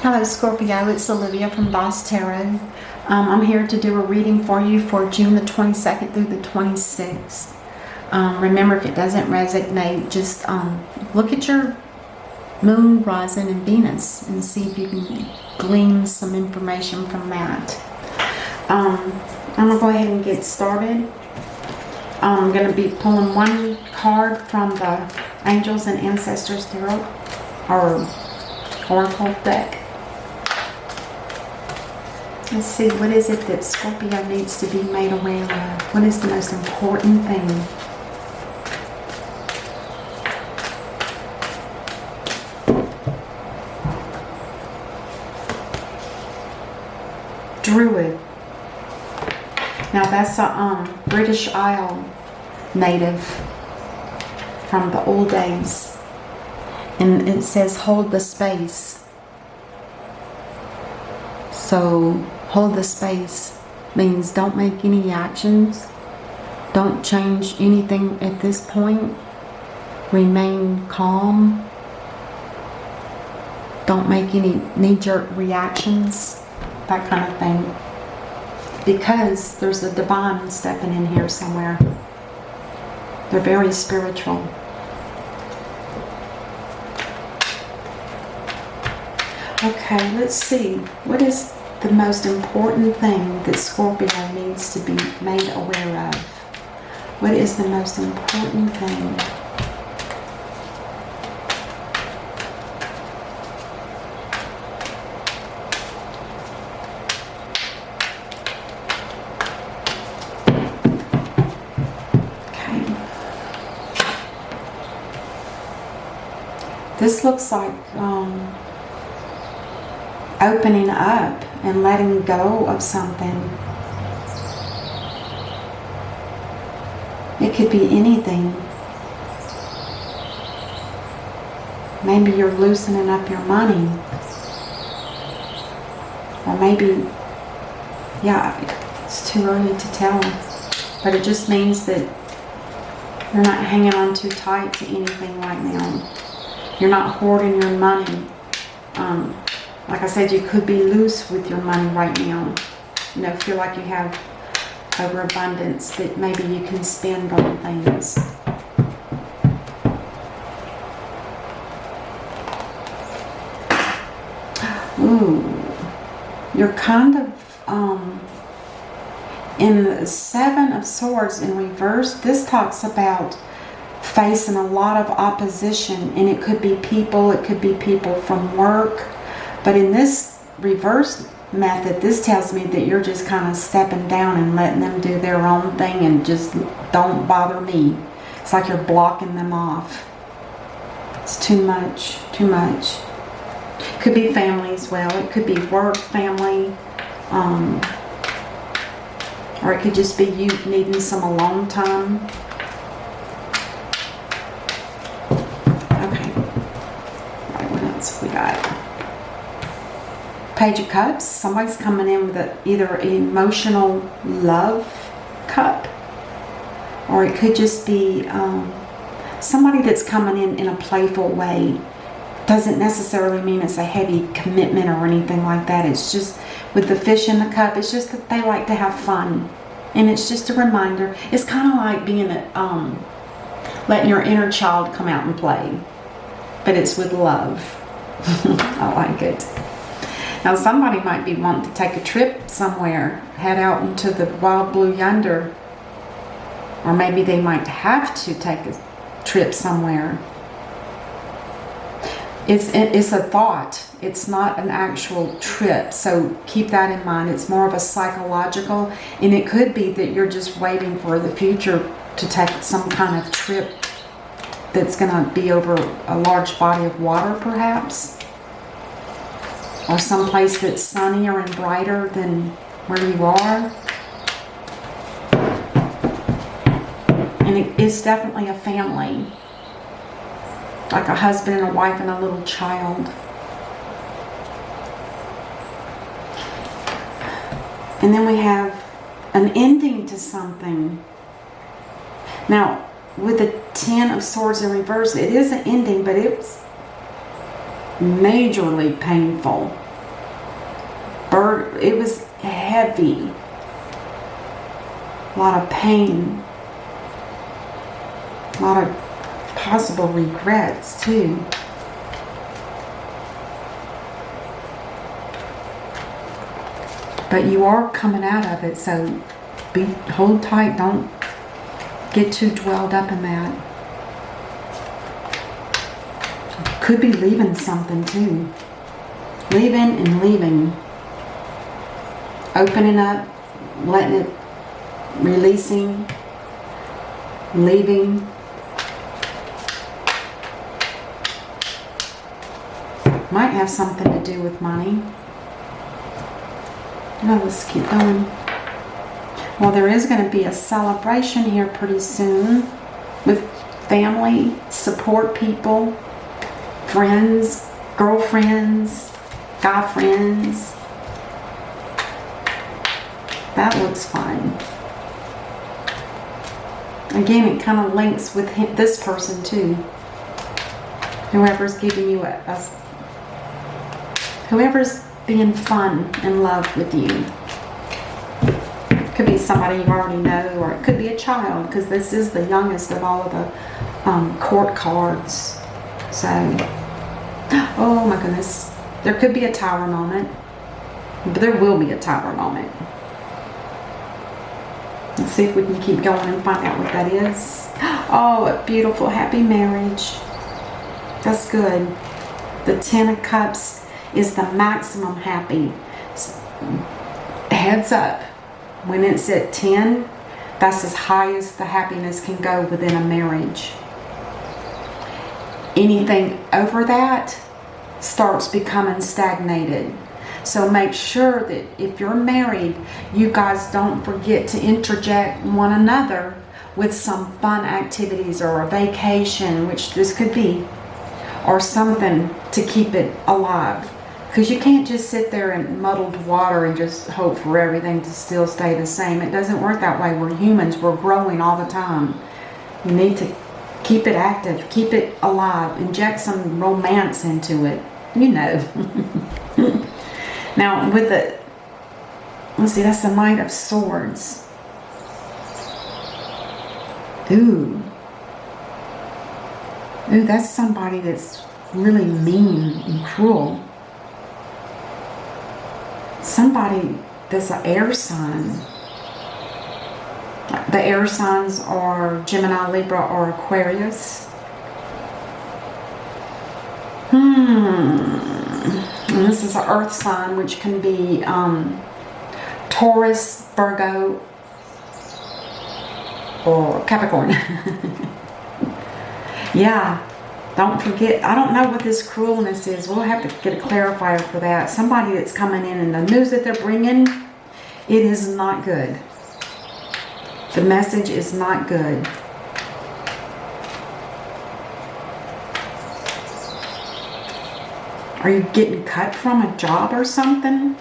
Hello Scorpio, it's Olivia from Boss Tarot. I'm here to do a reading for you for June the 22nd through the 26th. Remember, if it doesn't resonate, just look at your moon, rising, and Venus and see if you can glean some information from that. I'm going to go ahead and get started. I'm going to be pulling one card from the Angels and Ancestors Tarot, or Oracle deck. Let's see, what is it that Scorpio needs to be made aware of? What is the most important thing? Druid. Now that's a British Isle native from the old days. And it says hold the space. So hold the space means don't make any actions. Don't change anything at this point. Remain calm. Don't make any knee-jerk reactions. That kind of thing. Because there's a divine stepping in here somewhere. They're very spiritual. Okay, let's see. What is the most important thing that Scorpio needs to be made aware of? What is the most important thing? Okay. This looks like opening up and letting go of something. It could be anything. Maybe you're loosening up your money. Or maybe, yeah, it's too early to tell. But it just means that you're not hanging on too tight to anything right now. You're not hoarding your money. Like I said, you could be loose with your money right now. You know, feel like you have overabundance that maybe you can spend on things. Ooh, you're kind of in the Seven of Swords in reverse. This talks about facing a lot of opposition, and it could be people from work. But in this reverse method, this tells me that you're just kind of stepping down and letting them do their own thing and just don't bother me. It's like you're blocking them off. It's too much, too much. Could be family as well. It could be work, family, or it could just be you needing some alone time. Okay. All right, what else we got? Page of Cups. Somebody's coming in with either an emotional love cup, or it could just be somebody that's coming in a playful way. Doesn't necessarily mean it's a heavy commitment or anything like that. It's just with the fish in the cup, it's just that they like to have fun, and it's just a reminder. It's kind of like being letting your inner child come out and play, but it's with love. I like it. Now somebody might be wanting to take a trip somewhere, head out into the wild blue yonder, or maybe they might have to take a trip somewhere. It's a thought. It's not an actual trip, so keep that in mind. It's more of a psychological, and it could be that you're just waiting for the future to take some kind of trip that's going to be over a large body of water, perhaps. Or someplace that's sunnier and brighter than where you are. And it's definitely a family. Like a husband and a wife and a little child. And then we have an ending to something. Now, with the Ten of Swords in reverse, it is an ending, but it's majorly painful. it was heavy. A lot of pain. A lot of possible regrets too. But you are coming out of it, so hold tight. Don't get too dwelled up in that. Could be leaving something too. Leaving and leaving. Opening up, letting it, releasing, leaving. Might have something to do with money. No, let's keep going. Well, there is going to be a celebration here pretty soon with family, support people, friends, girlfriends, guy friends. That looks fun. Again, it kind of links with this person too. Whoever's giving you whoever's being fun and love with you. It could be somebody you already know, or it could be a child, because this is the youngest of all of the court cards. So, oh my goodness. There could be a tower moment. But there will be a tower moment. Let's see if we can keep going and find out what that is. Oh, a beautiful, happy marriage. That's good. The Ten of Cups is the maximum happy. Heads up. When it's at 10, that's as high as the happiness can go within a marriage. Anything over that starts becoming stagnated. So make sure that if you're married, you guys don't forget to interject one another with some fun activities or a vacation, which this could be, or something to keep it alive. Because you can't just sit there in muddled water and just hope for everything to still stay the same. It doesn't work that way. We're humans. We're growing all the time. You need to keep it active. Keep it alive. Inject some romance into it. You know. Now, with the... Let's see. That's the Knight of Swords. Ooh. Ooh, that's somebody that's really mean and cruel. Somebody that's an air sign. The air signs are Gemini, Libra, or Aquarius. And this is an earth sign, which can be Taurus, Virgo, or Capricorn. Yeah. Don't forget, I don't know what this cruelness is. We'll have to get a clarifier for that. Somebody that's coming in and the news that they're bringing, it is not good. The message is not good. Are you getting cut from a job or something?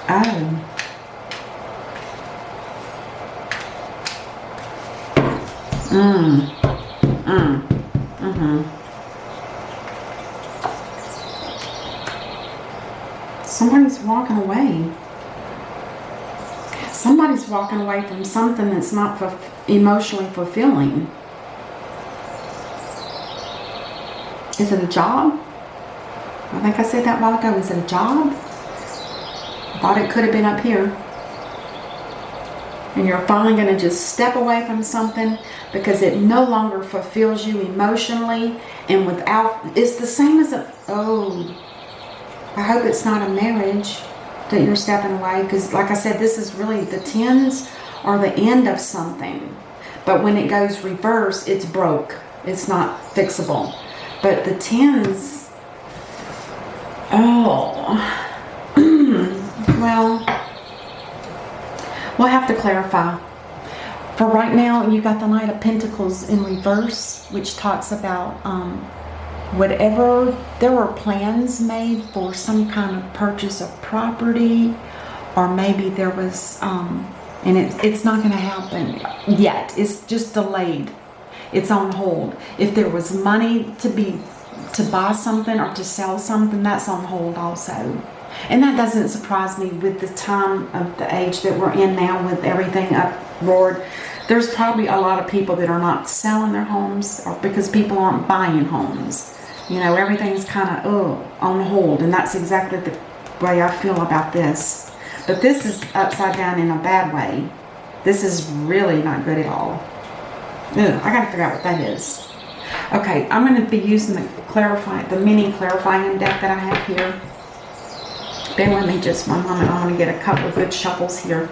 Oh. Somebody's walking away. Somebody's walking away from something that's not emotionally fulfilling. Is it a job? I think I said that a while ago. Is it a job? I thought it could have been up here. And you're finally going to just step away from something because it no longer fulfills you emotionally, and without, it's the same as a, oh, I hope it's not a marriage that you're stepping away, because like I said, this is really, the tens are the end of something, but when it goes reverse, it's broke, it's not fixable. But the tens, oh, well, we'll have to clarify. For right now, you got the Knight of Pentacles in reverse, which talks about whatever, there were plans made for some kind of purchase of property, or maybe there was, and it's not going to happen yet. It's just delayed. It's on hold. If there was money to be to buy something or to sell something, that's on hold also. And that doesn't surprise me with the time of the age that we're in now with everything uproared. There's probably a lot of people that are not selling their homes or because people aren't buying homes. You know, everything's kind of on hold, and that's exactly the way I feel about this. But this is upside down in a bad way. This is really not good at all. Ugh, I gotta figure out what that is. Okay, I'm going to be using the mini clarifying deck that I have here. Bear with me just one moment. I want to get a couple of good shuffles here,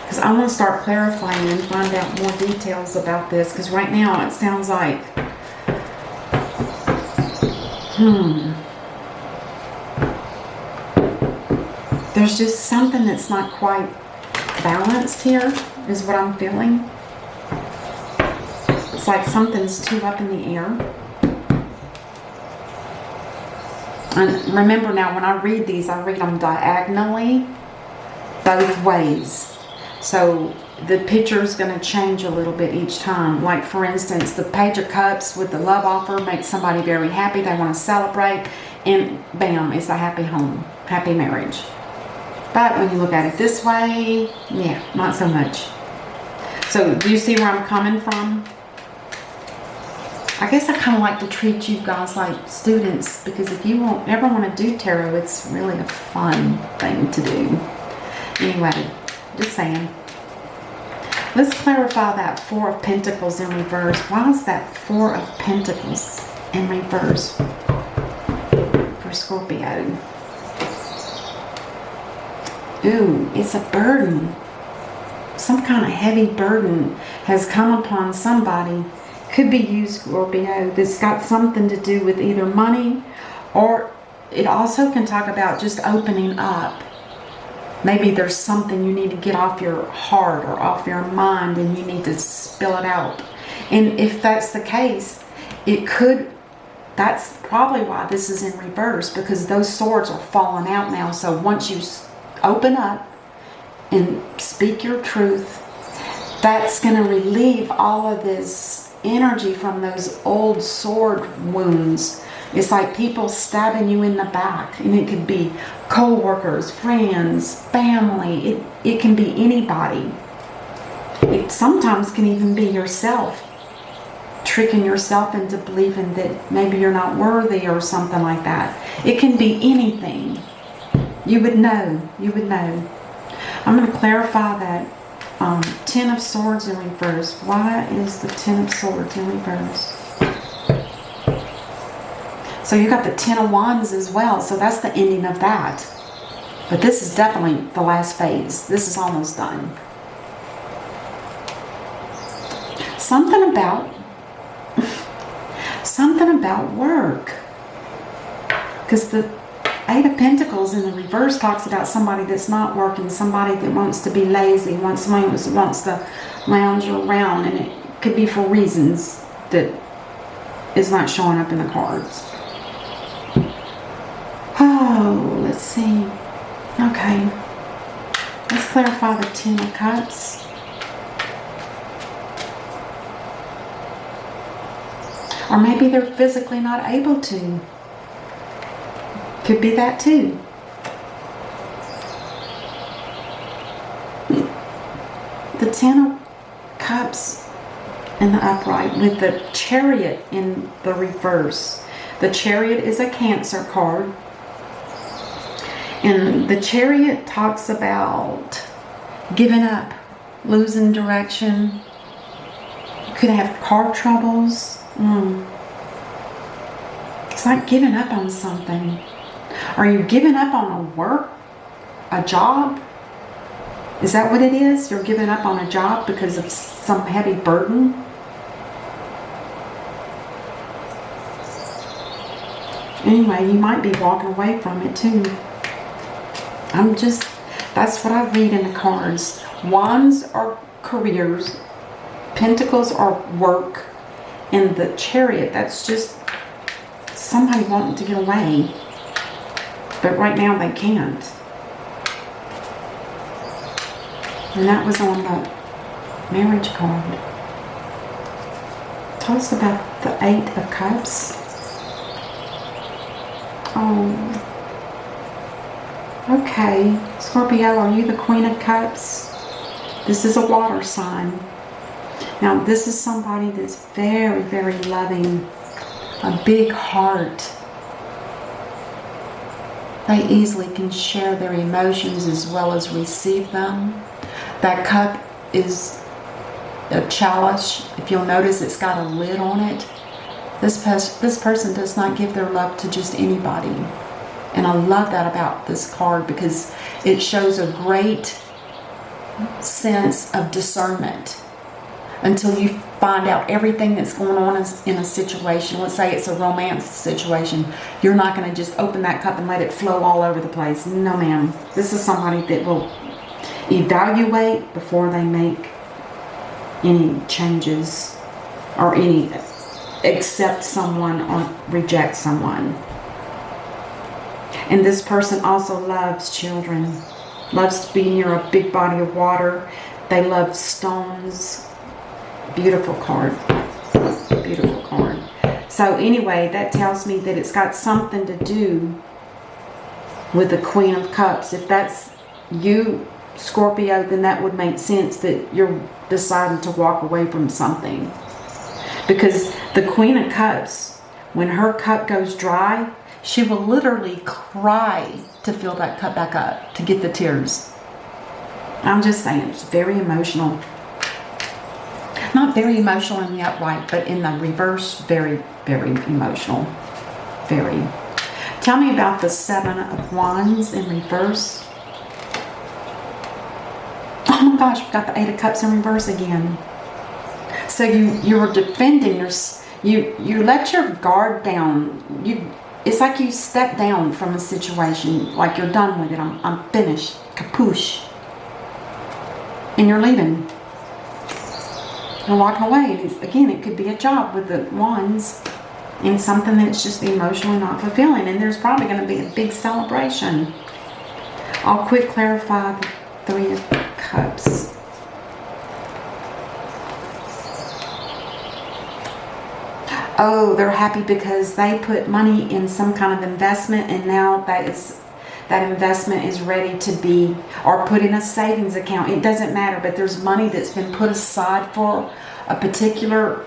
because I want to start clarifying and find out more details about this, because right now it sounds like there's just something that's not quite balanced here, is what I'm feeling. It's like something's too up in the air. And remember now, when I read these, I read them diagonally, both ways. So the picture is going to change a little bit each time. Like for instance, the Page of Cups with the love offer makes somebody very happy. They want to celebrate, and bam, it's a happy home, happy marriage. But when you look at it this way, yeah, not so much. So do you see where I'm coming from? I guess I kind of like to treat you guys like students, because if you ever want to do tarot, it's really a fun thing to do. Anyway, just saying. Let's clarify that Four of Pentacles in reverse. Why is that Four of Pentacles in reverse for Scorpio? Ooh, it's a burden. Some kind of heavy burden has come upon somebody. Could be you, Scorpio. That's got something to do with either money, or it also can talk about just opening up. Maybe there's something you need to get off your heart or off your mind, and you need to spill it out. And if that's the case, that's probably why this is in reverse, because those swords are falling out now. So once you open up and speak your truth, that's going to relieve all of this energy from those old sword wounds. It's like people stabbing you in the back, and it could be co-workers, friends, family. It can be anybody. It sometimes can even be yourself, tricking yourself into believing that maybe you're not worthy or something like that. It can be anything. You would know. You would know. I'm going to clarify that Ten of Swords in reverse. Why is the Ten of Swords in reverse? So you got the Ten of Wands as well. So that's the ending of that. But this is definitely the last phase. This is almost done. Something about work. Because the Eight of Pentacles in the reverse talks about somebody that's not working, somebody that wants to be lazy, somebody that wants to lounge around, and it could be for reasons that is not showing up in the cards. Oh, let's see. Okay. Let's clarify the Ten of Cups. Or maybe they're physically not able to. Could be that too. The Ten of Cups in the upright with the Chariot in the reverse. The Chariot is a Cancer card. And the Chariot talks about giving up, losing direction. You could have car troubles. It's like giving up on something. Are you giving up on a job? Is that what it is? You're giving up on a job because of some heavy burden? Anyway, you might be walking away from it too. That's what I read in the cards. Wands are careers. Pentacles are work. And the Chariot, that's just somebody wanting to get away. But right now they can't. And that was on the marriage card. Tell us about the Eight of Cups. Oh. Okay. Scorpio, are you the Queen of Cups? This is a water sign. Now, this is somebody that's very, very loving. A big heart. They easily can share their emotions as well as receive them. That cup is a chalice. If you'll notice, it's got a lid on it. This person does not give their love to just anybody. And I love that about this card because it shows a great sense of discernment until you find out everything that's going on in a situation. Let's say it's a romance situation. You're not going to just open that cup and let it flow all over the place. No, ma'am. This is somebody that will evaluate before they make any changes or any accept someone or reject someone. And this person also loves children, loves to be near a big body of water. They love stones. Beautiful card. Beautiful card. So anyway, that tells me that it's got something to do with the Queen of Cups. If that's you, Scorpio, then that would make sense that you're deciding to walk away from something. Because the Queen of Cups, when her cup goes dry, she will literally cry to fill that cup back up, to get the tears. I'm just saying, it's very emotional. Not very emotional in the upright, but in the reverse, very, very emotional. Very. Tell me about the Seven of Wands in reverse. Oh my gosh, we've got the Eight of Cups in reverse again. So you were defending you let your guard down. It's like you step down from a situation, like you're done with it. I'm finished. Kapoosh. And you're leaving. You're walking away. Again, it could be a job with the wands and something that's just emotionally not fulfilling. And there's probably going to be a big celebration. I'll quick clarify the Three of Cups. Oh, they're happy because they put money in some kind of investment, and now that investment is ready to be, or put in a savings account. It doesn't matter, but there's money that's been put aside for a particular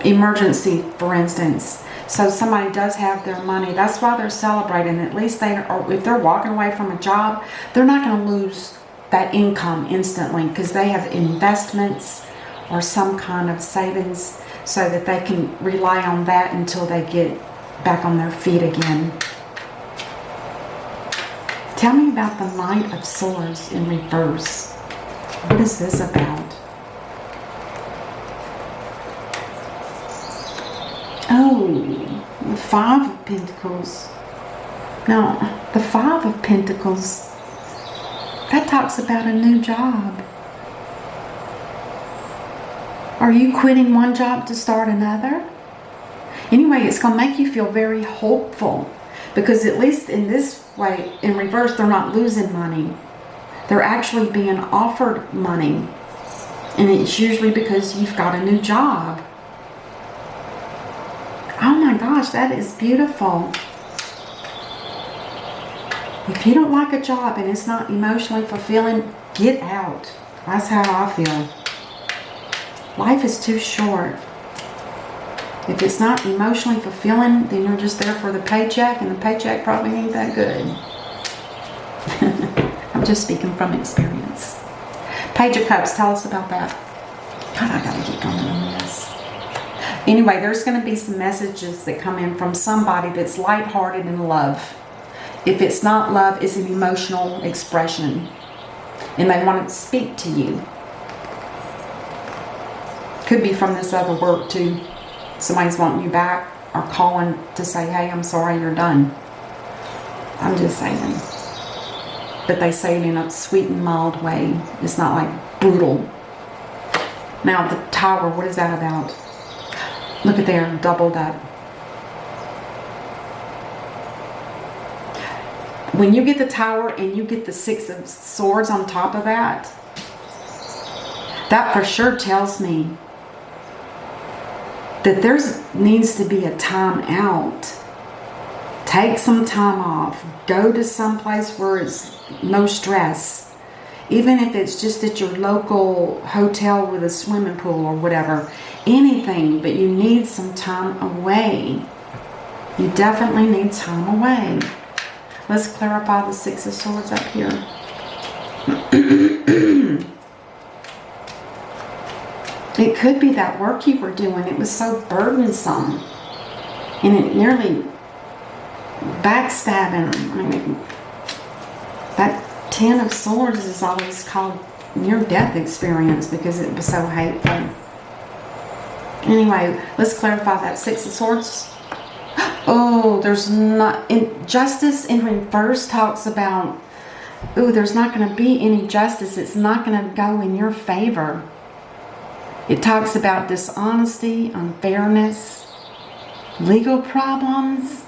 emergency, for instance. So somebody does have their money. That's why they're celebrating. At least if they're walking away from a job, they're not going to lose that income instantly because they have investments or some kind of savings, so that they can rely on that until they get back on their feet again. Tell me about the Knight of Swords in reverse. What is this about? Oh, the Five of Pentacles. Now, the Five of Pentacles, that talks about a new job. Are you quitting one job to start another? Anyway, it's going to make you feel very hopeful, because at least in this way, in reverse, they're not losing money. They're actually being offered money. And it's usually because you've got a new job. Oh my gosh, that is beautiful. If you don't like a job and it's not emotionally fulfilling, get out. That's how I feel. Life is too short. If it's not emotionally fulfilling, then you're just there for the paycheck, and the paycheck probably ain't that good. I'm just speaking from experience. Page of Cups, tell us about that. God, I gotta get going on this. Anyway, there's going to be some messages that come in from somebody that's lighthearted in love. If it's not love, it's an emotional expression, and they want to speak to you. Could be from this other work too. Somebody's wanting you back or calling to say, hey, I'm sorry, you're done. I'm just saying. But they say it in a sweet and mild way. It's not like brutal. Now the Tower, what is that about? Look at there, doubled up. When you get the Tower and you get the Six of Swords on top of that, that for sure tells me that needs to be a time out Take some time off. Go to some place where it's no stress. Even if it's just at your local hotel with a swimming pool or whatever. Anything, but you need some time away. You definitely need time away. Let's clarify the Six of Swords up here. It could be that work you were doing. It was so burdensome. And it nearly backstabbing. I mean, that Ten of Swords is always called near-death experience because it was so hateful. Anyway, let's clarify that Six of Swords. Oh, there's not... Justice in reverse talks about, oh, there's not going to be any justice. It's not going to go in your favor. It talks about dishonesty, unfairness, legal problems.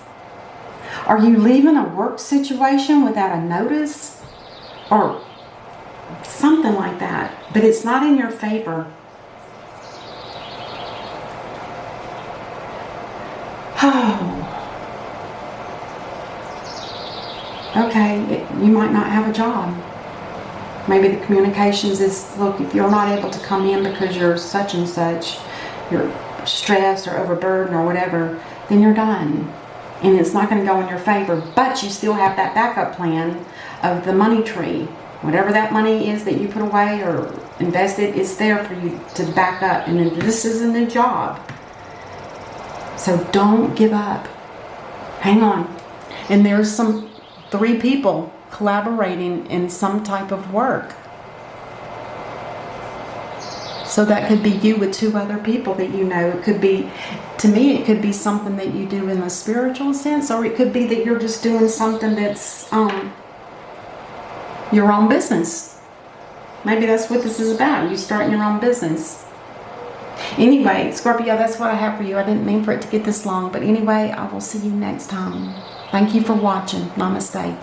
Are you leaving a work situation without a notice? Or something like that. But it's not in your favor. Oh. Okay, you might not have a job. Maybe the communications is, look, if you're not able to come in because you're such and such, you're stressed or overburdened or whatever, then you're done. And it's not going to go in your favor. But you still have that backup plan of the money tree. Whatever that money is that you put away or invested, it's there for you to back up. And then this is a new job. So don't give up. Hang on. And there's 3 people collaborating in some type of work. So that could be you with 2 other people that you know. It could be, to me, it could be something that you do in a spiritual sense, or it could be that you're just doing something that's your own business. Maybe that's what this is about. You starting your own business. Anyway, Scorpio, that's what I have for you. I didn't mean for it to get this long, but anyway, I will see you next time. Thank you for watching. Namaste.